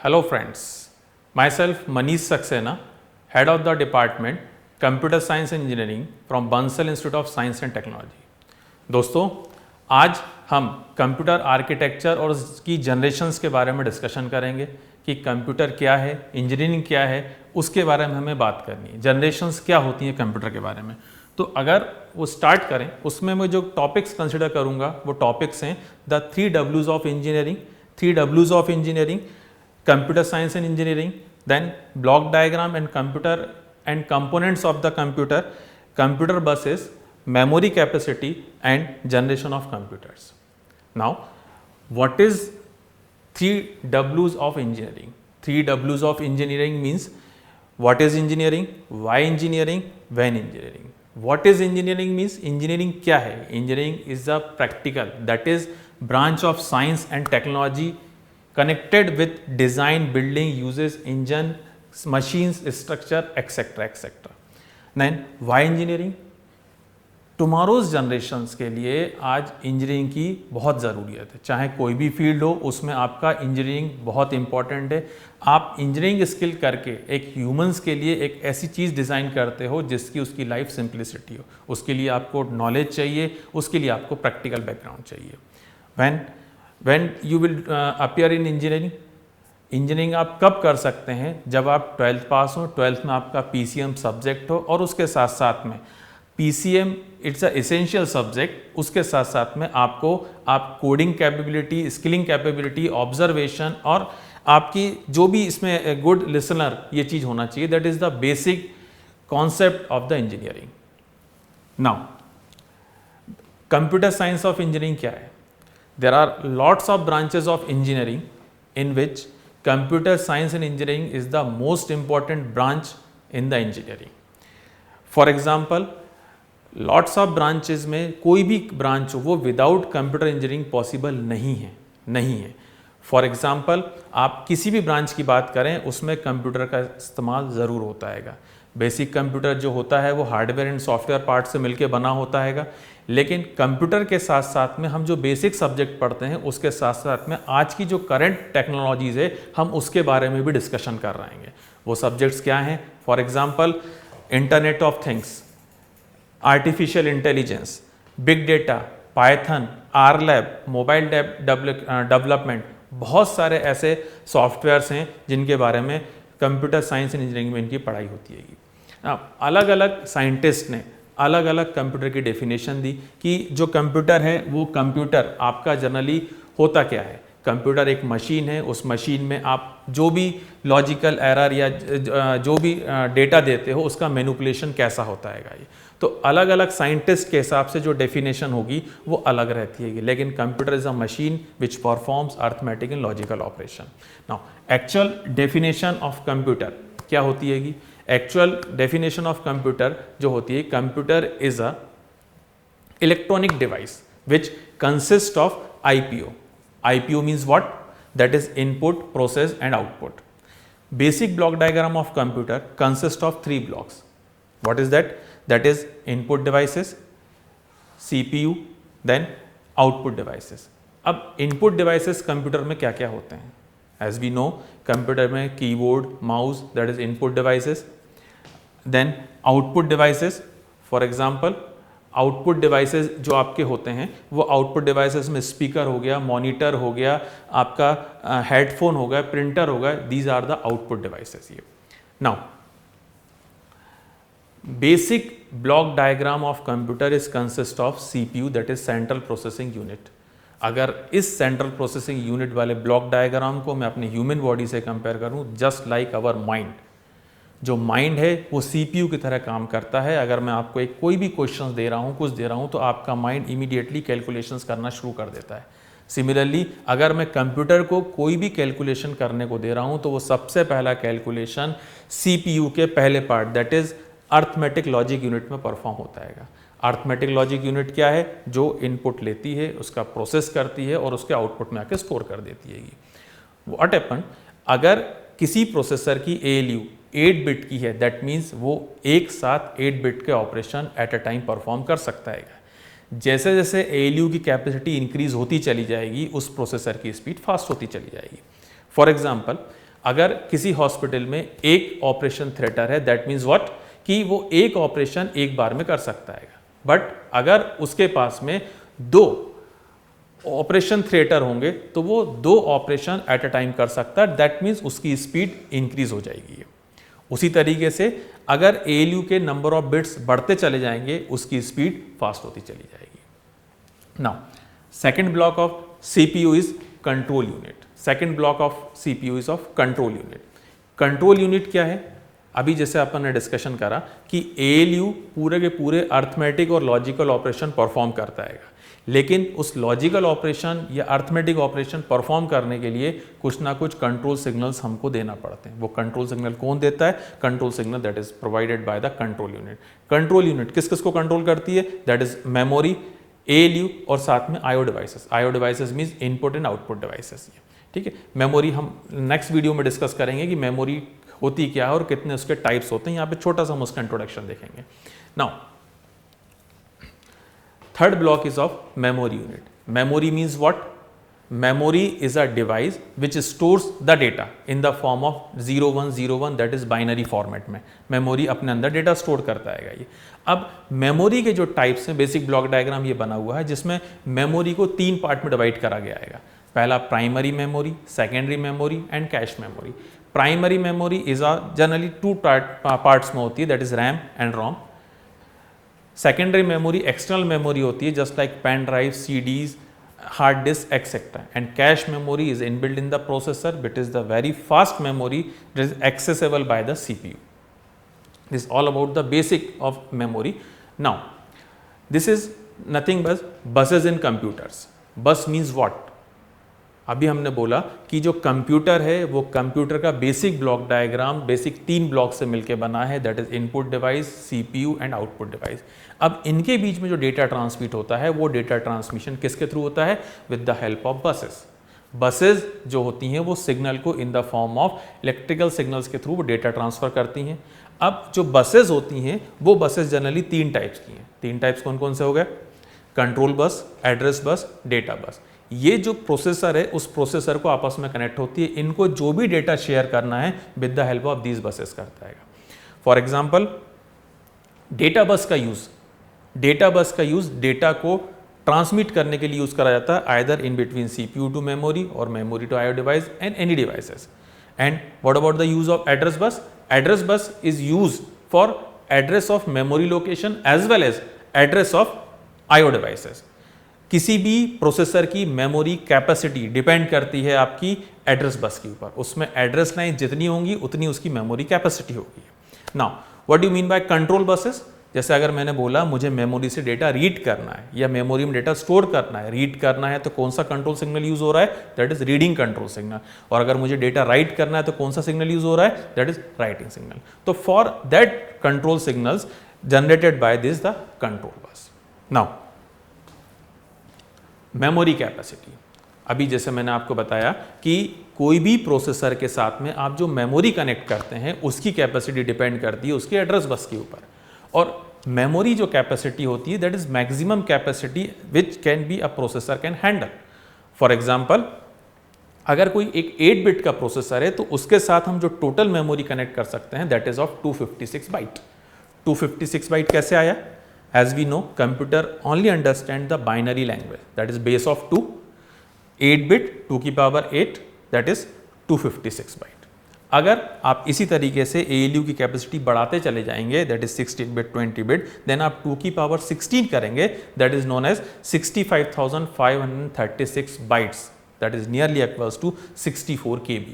Hello friends, myself Manish Saxena, head of the department Computer Science and Engineering from Bansal Institute of Science and Technology। दोस्तों, आज हम computer architecture और उसकी generations के बारे में डिस्कशन करेंगे कि कंप्यूटर क्या है, इंजीनियरिंग क्या है, उसके बारे में हमें बात करनी है। जनरेशन्स क्या होती हैं कंप्यूटर के बारे में। तो अगर वो स्टार्ट करें, उसमें मैं जो टॉपिक्स कंसिडर करूंगा वो टॉपिक्स हैं the 3 Ws of engineering, 3 Ws of engineering, computer science and engineering, then block diagram and computer and components of the computer buses, memory capacity and generation of computers. Now what is 3 Ws of engineering? 3 Ws of engineering means what is engineering, why engineering, when engineering. What is engineering means engineering क्या है? Engineering is a practical, that is branch of science and technology connected with design, building, uses, engine, machines, structure, etc. etc. Then why engineering? Tomorrow's generations के लिए आज engineering की बहुत ज़रूरियत है। चाहे कोई भी फील्ड हो, उसमें आपका इंजीनियरिंग बहुत इंपॉर्टेंट है। आप इंजीनियरिंग स्किल करके एक ह्यूमंस के लिए एक ऐसी चीज़ डिज़ाइन करते हो जिसकी उसकी लाइफ सिंप्लिसिटी हो। उसके लिए आपको नॉलेज चाहिए, उसके लिए आपको प्रैक्टिकल बैकग्राउंड चाहिए। When you will appear in engineering, engineering आप कब कर सकते हैं? जब आप 12th पास हो, 12th में आपका PCM सब्जेक्ट हो और उसके साथ साथ में PCM it's a essential subject, उसके साथ साथ में आप coding capability, skilling capability, observation और आपकी जो भी इसमें गुड लिसनर ये चीज़ होना चाहिए। That is the basic concept of the engineering. Now computer science of engineering क्या है? There are lots of branches of engineering in which computer science and engineering is the most important branch in the engineering. For example, lots of branches में कोई भी branch हो वो without computer engineering possible नहीं है। For example, आप किसी भी ब्रांच की बात करें उसमें कंप्यूटर का इस्तेमाल ज़रूर होता है। बेसिक कंप्यूटर जो होता है वो हार्डवेयर एंड सॉफ्टवेयर पार्ट से मिलके बना होता है, लेकिन कंप्यूटर के साथ साथ में हम जो बेसिक सब्जेक्ट पढ़ते हैं उसके साथ साथ में आज की जो करंट टेक्नोलॉजीज़ है हम उसके बारे में भी डिस्कशन कर रहे हैं। वो सब्जेक्ट्स क्या हैं? For example internet of things, artificial intelligence, big data, Python, are lab, mobile development, बहुत सारे ऐसे सॉफ्टवेयर्स हैं जिनके बारे में कंप्यूटर साइंस एंड इंजीनियरिंग में इनकी पढ़ाई होती है। अलग अलग साइंटिस्ट ने अलग अलग कंप्यूटर की डेफिनेशन दी कि जो कंप्यूटर है वो कंप्यूटर आपका जनरली होता क्या है। कंप्यूटर एक मशीन है, उस मशीन में आप जो भी लॉजिकल एरर या जो भी डेटा देते हो उसका मैनिपुलेशन कैसा होता है ये। तो अलग अलग साइंटिस्ट के हिसाब से जो डेफिनेशन होगी वो अलग रहती है, लेकिन computer is a machine which performs arithmetic and logical operation. Now actual definition of computer क्या होती है? एक्चुअल डेफिनेशन ऑफ कंप्यूटर जो होती है, computer is a electronic device which consist of IPO. IPO means what? That is input, process and output. Basic block diagram of computer consists of 3 blocks. What is that? That is input devices, CPU, then output devices. अब input devices computer में क्या क्या होते हैं? As we know, computer में keyboard, mouse, that is input devices. Then output devices, for example, output devices जो आपके होते हैं वो आउटपुट डिवाइसेस में स्पीकर हो गया, मॉनिटर हो गया, आपका हेडफोन हो गया, प्रिंटर हो गया, these are the output devices. ये now basic block diagram of computer is consist of CPU, that is central processing unit. अगर इस सेंट्रल प्रोसेसिंग यूनिट वाले ब्लॉक डायग्राम को मैं अपने ह्यूमन बॉडी से कंपेयर करूं, जस्ट लाइक आवर माइंड, जो माइंड है वो CPU की तरह काम करता है। अगर मैं आपको कोई भी क्वेश्चंस दे रहा हूँ, कुछ दे रहा हूँ, तो आपका माइंड इमीडिएटली कैलकुलेशंस करना शुरू कर देता है। सिमिलरली अगर मैं कंप्यूटर को कोई भी कैलकुलेशन करने को दे रहा हूँ तो वो सबसे पहला कैलकुलेशन CPU के पहले part, that is arithmetic logic unit में परफॉर्म होता है। अर्थमेटिक लॉजिक यूनिट क्या है? जो इनपुट लेती है, उसका प्रोसेस करती है और उसके आउटपुट में आके स्टोर कर देती है। व्हाट हैपन, अगर किसी प्रोसेसर की ALU 8 बिट की है, दैट मीन्स वो एक साथ 8 बिट के operation at a time perform कर सकता है। जैसे जैसे ALU की कैपेसिटी इंक्रीज होती चली जाएगी उस प्रोसेसर की स्पीड फास्ट होती चली जाएगी। फॉर एग्जांपल अगर किसी हॉस्पिटल में एक ऑपरेशन थिएटर है, दैट मीन्स व्हाट, कि वो एक ऑपरेशन एक बार में कर सकता है। बट अगर उसके पास में 2 ऑपरेशन थिएटर होंगे तो वो 2 ऑपरेशन एट अ टाइम कर सकता है, दैट मीन्स उसकी स्पीड इंक्रीज हो जाएगी। उसी तरीके से अगर ALU के नंबर ऑफ बिट्स बढ़ते चले जाएंगे, उसकी स्पीड फास्ट होती चली जाएगी। Now second block of CPU is control unit. Second block of CPU is of control unit. Control unit क्या है? अभी जैसे अपन ने डिस्कशन करा कि ALU पूरे के पूरे अर्थमेटिक और लॉजिकल ऑपरेशन परफॉर्म करता है, लेकिन उस लॉजिकल ऑपरेशन या अर्थमेटिक ऑपरेशन परफॉर्म करने के लिए कुछ ना कुछ कंट्रोल सिग्नल्स हमको देना पड़ते हैं। वो कंट्रोल सिग्नल कौन देता है? Control signal that is provided by the control unit. Control unit किस किस को कंट्रोल करती है? दैट इज मेमोरी, ALU और साथ में IO devices. IO devices means input and output devices. ठीक है, मेमोरी हम नेक्स्ट वीडियो में डिस्कस करेंगे कि मेमोरी होती क्या है और कितने उसके टाइप्स होते हैं। यहाँ पे छोटा सा हम उसका इंट्रोडक्शन देखेंगे। Now third block is of memory unit. Memory means what? Memory is a device which stores the data in the form of 0101, that is binary format में मेमोरी अपने अंदर डेटा स्टोर करता है। ये अब मेमोरी के जो टाइप्स हैं, बेसिक ब्लॉक डायग्राम ये बना हुआ है जिसमें मेमोरी को 3 पार्ट में डिवाइड करा गया है। पहला primary memory, secondary memory and cache memory. Primary memory is generally 2 parts में होती है, that is RAM and ROM. Secondary memory external memory होती है, just like pen drive, CDs, hard disk etcetera. And cache memory is inbuilt in the processor, which is the very fast memory that is accessible by the CPU. This is all about the basic of memory. Now this is nothing but buses in computers. Bus means what? अभी हमने बोला कि जो computer है वो computer का basic block diagram basic 3 block से मिलकर बना है, that is input device, CPU and output device. अब इनके बीच में जो डेटा ट्रांसमिट होता है वो डेटा ट्रांसमिशन किसके थ्रू होता है? With the help of buses. Buses जो होती हैं वो सिग्नल को in the form of electrical signals के थ्रू वो डेटा ट्रांसफर करती हैं। अब जो बसेस होती हैं वो बसेस जनरली 3 टाइप्स की हैं। 3 टाइप्स कौन कौन से हो गए? कंट्रोल बस, एड्रेस बस, डेटा बस। ये जो प्रोसेसर है उस प्रोसेसर को आपस में कनेक्ट होती है, इनको जो भी डेटा शेयर करना है with the help of these buses करता है। फॉर एग्जाम्पल डेटा बस का यूज डेटा को ट्रांसमिट करने के लिए यूज करा जाता है, either in between CPU to memory और memory to IO device and any devices. And what about the use of address bus? Address bus is use for address of memory location as well as address of IO devices. किसी भी processor की memory capacity depend करती है आपकी address bus के ऊपर। उसमें address line जितनी होंगी उतनी उसकी मेमोरी कैपेसिटी होगी। Now what do mean by control buses? जैसे अगर मैंने बोला मुझे मेमोरी से डेटा रीड करना है या मेमोरी में डेटा स्टोर करना है, रीड करना है तो कौन सा कंट्रोल सिग्नल यूज हो रहा है? That is reading control signal. और अगर मुझे डेटा राइट करना है तो कौन सा सिग्नल यूज हो रहा है? That is writing signal. तो for that control signals generated by this the control bus. Now memory capacity, अभी जैसे मैंने आपको बताया कि कोई भी प्रोसेसर के साथ में आप जो मेमोरी कनेक्ट करते हैं उसकी कैपेसिटी डिपेंड करती है उसकी एड्रेस बस के ऊपर। और मेमोरी जो कैपेसिटी होती है that is maximum capacity which can be a processor can handle. For example अगर कोई एक 8 बिट का प्रोसेसर है तो उसके साथ हम जो टोटल मेमोरी कनेक्ट कर सकते हैं that is of 256 byte. 256 byte कैसे आया? As we know, computer only understand the binary language, that is base of 2, 8 bit 2 की पावर 8, that is 256 बाइट। अगर आप इसी तरीके से ALU की कैपेसिटी बढ़ाते चले जाएंगे, that is 16 bit 20 bit, then आप 2 की पावर 16 करेंगे, that is known as 65,536 bytes, that is nearly equals to 64 KB।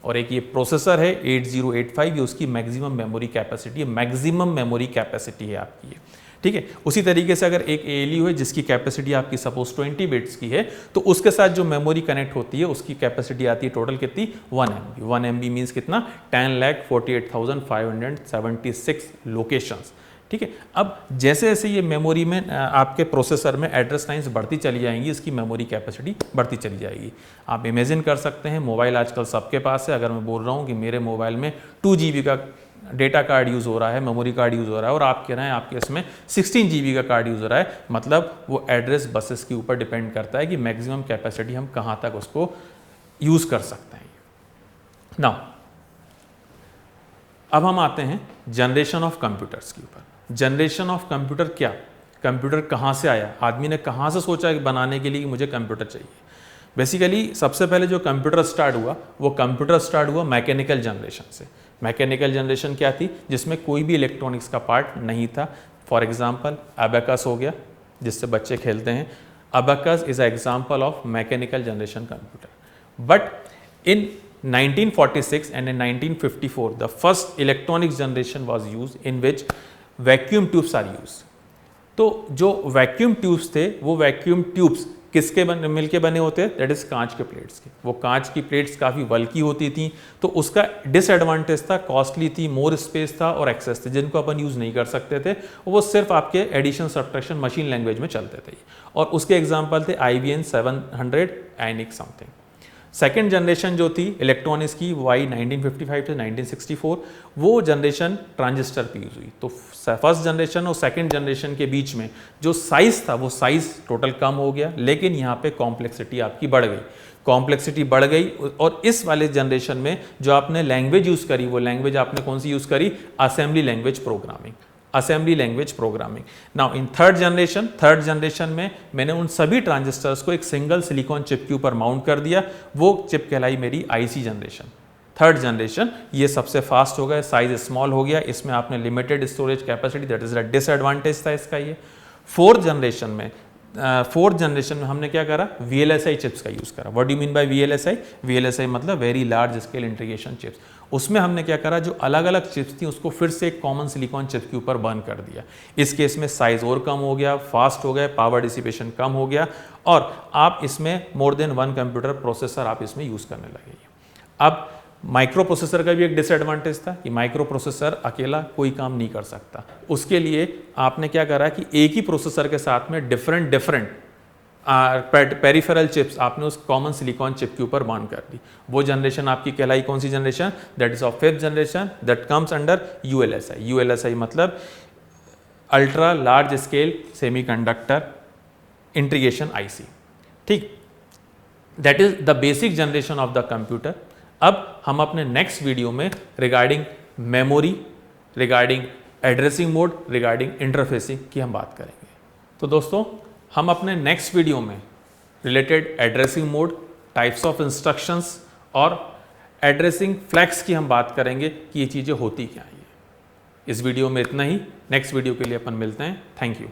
और एक ये प्रोसेसर है 8085, ये उसकी मैक्सिमम मेमोरी कैपेसिटी है, मैक्सिमम मेमोरी कैपेसिटी है आपकी। ठीक है, उसी तरीके से अगर एक ALU है जिसकी कैपेसिटी आपकी सपोज 20 बिट्स की है तो उसके साथ जो मेमोरी कनेक्ट होती है उसकी कैपेसिटी आती है टोटल कितनी? 1 MB। 1 MB मीन्स कितना? 10,48,576 लोकेशंस। ठीक है, अब जैसे जैसे ये मेमोरी में आपके प्रोसेसर में एड्रेस लाइन्स बढ़ती चली जाएंगी, इसकी मेमोरी कैपेसिटी बढ़ती चली जाएगी। आप इमेजिन कर सकते हैं, मोबाइल आजकल सबके पास है। अगर मैं बोल रहा हूँ कि मेरे मोबाइल में 2 GB का डेटा कार्ड यूज़ हो रहा है, मेमोरी कार्ड यूज़ हो रहा है, और आप कह रहे हैं आपके इसमें 16 GB का कार्ड यूज़ हो रहा है, मतलब वो एड्रेस बसेस के ऊपर डिपेंड करता है कि मैक्सिमम कैपेसिटी हम कहाँ तक उसको यूज़ कर सकते हैं। नाउ अब हम आते हैं जनरेशन ऑफ कंप्यूटर्स के ऊपर। जनरेशन ऑफ कंप्यूटर क्या, कंप्यूटर कहाँ से आया, आदमी ने कहाँ से सोचा कि बनाने के लिए कि मुझे कंप्यूटर चाहिए। बेसिकली सबसे पहले जो कंप्यूटर स्टार्ट हुआ वो कंप्यूटर स्टार्ट हुआ मैकेनिकल जनरेशन से। मैकेनिकल जनरेशन क्या थी, जिसमें कोई भी इलेक्ट्रॉनिक्स का पार्ट नहीं था। फॉर एग्जांपल एबेकस हो गया जिससे बच्चे खेलते हैं, abacus is a example of mechanical generation computer. But in 1946 and in 1954 the first electronics generation was used in which vacuum tubes are used। तो जो वैक्यूम ट्यूब्स थे वो वैक्यूम ट्यूब्स किसके मिलके बने होते हैं, दैट इज कांच के प्लेट्स के। वो कांच की प्लेट्स काफ़ी बल्की होती थी, तो उसका डिसएडवांटेज था, कॉस्टली थी, मोर स्पेस था और एक्सेस थे, जिनको अपन यूज़ नहीं कर सकते थे। वो सिर्फ आपके एडिशन सब्ट्रैक्शन मशीन लैंग्वेज में चलते थे। और उसके एग्जाम्पल थे IBM 700 एनिक समथिंग। सेकेंड जनरेशन जो थी इलेक्ट्रॉनिक्स की वो आई 1955 से 1964, वो जनरेशन ट्रांजिस्टर पे यूज हुई। तो फर्स्ट जनरेशन और सेकेंड जनरेशन के बीच में जो साइज था वो साइज टोटल कम हो गया, लेकिन यहाँ पे कॉम्प्लेक्सिटी आपकी बढ़ गई, कॉम्प्लेक्सिटी बढ़ गई। और इस वाले जनरेशन में जो आपने लैंग्वेज यूज़ करी वो लैंग्वेज आपने कौन सी यूज़ करी, assembly language programming, assembly language programming. Now in third generation में मैंने उन सभी ट्रांजिस्टर्स को एक सिंगल सिलिकॉन चिप के ऊपर माउंट कर दिया, वो चिप कहलाई मेरी IC जनरेशन। थर्ड जनरेशन ये सबसे फास्ट हो गया, साइज स्मॉल हो गया, इसमें आपने limited storage capacity, that is a disadvantage था इसका ये। फोर्थ जनरेशन में हमने क्या करा, VLSI चिप्स का यूज़ करा। What do you mean by VLSI? VLSI मतलब very large scale integration chips. उसमें हमने क्या करा, जो अलग अलग चिप्स थी उसको फिर से एक कॉमन सिलिकॉन चिप के ऊपर बर्न कर दिया। इस केस में साइज और कम हो गया, फास्ट हो गया, पावर डिसिपेशन कम हो गया, और आप इसमें more than one computer processor आप इसमें यूज़ करने लगे। अब माइक्रो प्रोसेसर का भी एक डिसएडवांटेज था कि माइक्रो प्रोसेसर अकेला कोई काम नहीं कर सकता। उसके लिए आपने क्या करा कि एक ही प्रोसेसर के साथ में डिफरेंट पेरिफेरल चिप्स आपने उस कॉमन सिलिकॉन चिप के ऊपर बर्न कर दी। वो जनरेशन आपकी कहलाई कौन सी generation, that is of fifth generation, that comes under ULSI। ULSI मतलब ultra large scale semiconductor integration IC। ठीक, that is the basic generation of the computer. अब हम अपने नेक्स्ट वीडियो में regarding memory, regarding addressing mode, regarding interfacing की हम बात करेंगे। तो दोस्तों हम अपने नेक्स्ट वीडियो में related addressing mode, types of instructions और एड्रेसिंग फ्लैग्स की हम बात करेंगे कि ये चीज़ें होती क्या हैं। इस वीडियो में इतना ही, नेक्स्ट वीडियो के लिए अपन मिलते हैं। Thank you.